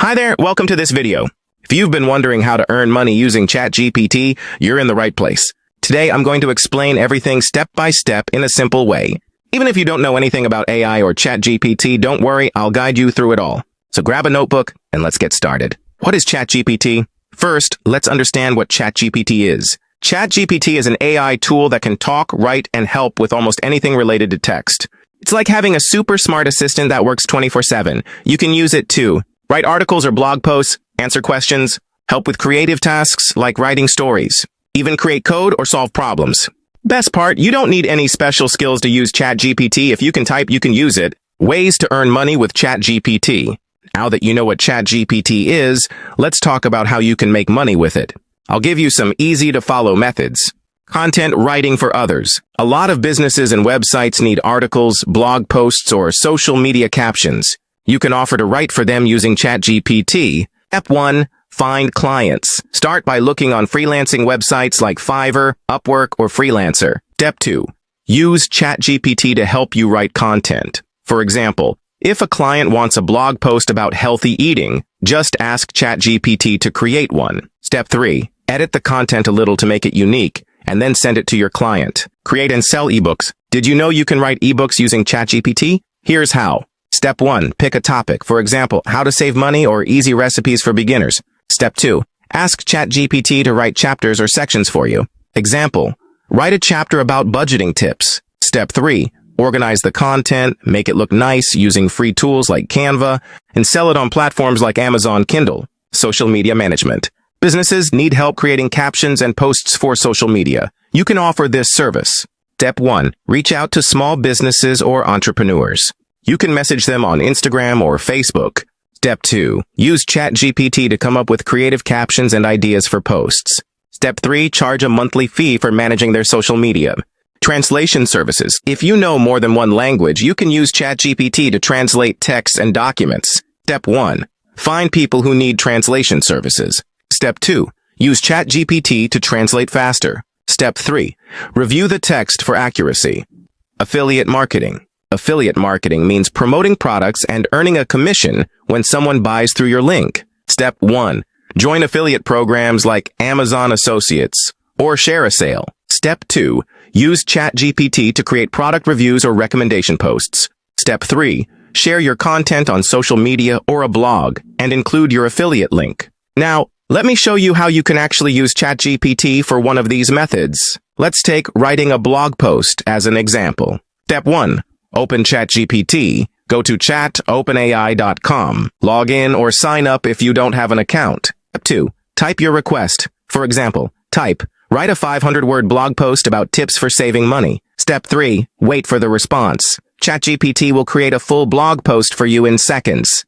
Hi there, welcome to this video. If you've been wondering how to earn money using ChatGPT, you're in the right place. Today, I'm going to explain everything step by step in a simple way. Even if you don't know anything about AI or ChatGPT, don't worry, I'll guide you through it all. So grab a notebook and let's get started. What is ChatGPT? First, let's understand what ChatGPT is. ChatGPT is an AI tool that can talk, write, and help with almost anything related to text. It's like having a super smart assistant that works 24/7. You can use it to write articles or blog posts, answer questions, help with creative tasks like writing stories, even create code or solve problems. Best part, you don't need any special skills to use ChatGPT. If you can type, you can use it. Ways to earn money with ChatGPT. Now that you know what ChatGPT is, let's talk about how you can make money with it. I'll give you some easy-to-follow methods. Content writing for others. A lot of businesses and websites need articles, blog posts, or social media captions. You can offer to write for them using ChatGPT. Step 1. Find clients. Start by looking on freelancing websites like Fiverr, Upwork, or Freelancer. Step 2. Use ChatGPT to help you write content. For example, if a client wants a blog post about healthy eating, just ask ChatGPT to create one. Step 3. Edit the content a little to make it unique, and then send it to your client. Create and sell ebooks. Did you know you can write ebooks using ChatGPT? Here's how. Step 1. Pick a topic. For example, how to save money or easy recipes for beginners. Step 2. Ask ChatGPT to write chapters or sections for you. Example, write a chapter about budgeting tips. Step 3. Organize the content, make it look nice using free tools like Canva, and sell it on platforms like Amazon Kindle. Social media management. Businesses need help creating captions and posts for social media. You can offer this service. Step 1. Reach out to small businesses or entrepreneurs. You can message them on Instagram or Facebook. Step 2. Use ChatGPT to come up with creative captions and ideas for posts. Step 3. Charge a monthly fee for managing their social media. Translation services. If you know more than one language, you can use ChatGPT to translate texts and documents. Step 1. Find people who need translation services. Step 2. Use ChatGPT to translate faster. Step 3. Review the text for accuracy. Affiliate marketing. Affiliate marketing means promoting products and earning a commission when someone buys through your link. Step 1. Join affiliate programs like Amazon Associates or share a sale. Step 2. Use ChatGPT to create product reviews or recommendation posts. Step 3. Share your content on social media or a blog and include your affiliate link. Now, let me show you how you can actually use ChatGPT for one of these methods. Let's take writing a blog post as an example. Step 1. Open ChatGPT. Go to chatopenai.com. Log in or sign up if you don't have an account. Step 2. Type your request. For example, type, write a 500-word blog post about tips for saving money. Step 3. Wait for the response. ChatGPT will create a full blog post for you in seconds.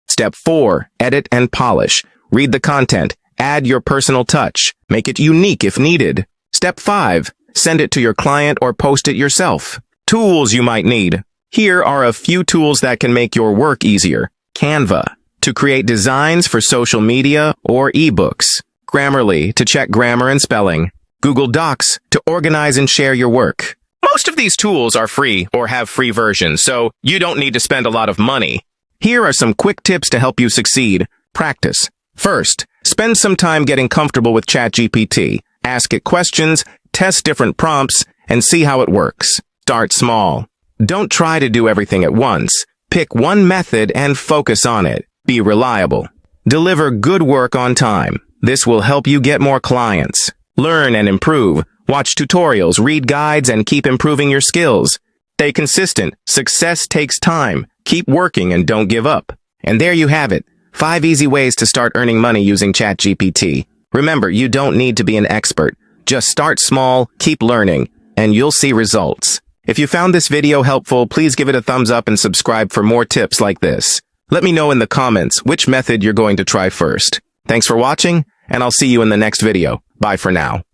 Step 4. Edit and polish. Read the content. Add your personal touch. Make it unique if needed. Step 5. Send it to your client or post it yourself. Tools you might need. Here are a few tools that can make your work easier. Canva, to create designs for social media or ebooks. Grammarly, to check grammar and spelling. Google Docs, to organize and share your work. Most of these tools are free or have free versions, so you don't need to spend a lot of money. Here are some quick tips to help you succeed. Practice. First, Spend some time getting comfortable with ChatGPT. Ask it questions, test different prompts, and see how it works. Start small. Don't try to do everything at once. Pick one method and focus on it. Be reliable. Deliver good work on time. This will help you get more clients. Learn and improve. Watch tutorials, read guides, and keep improving your skills. Stay consistent. Success takes time. Keep working and don't give up. And there you have it. 5 easy ways to start earning money using ChatGPT. Remember, you don't need to be an expert. Just start small, keep learning, and you'll see results. If you found this video helpful, please give it a thumbs up and subscribe for more tips like this. Let me know in the comments which method you're going to try first. Thanks for watching, and I'll see you in the next video. Bye for now.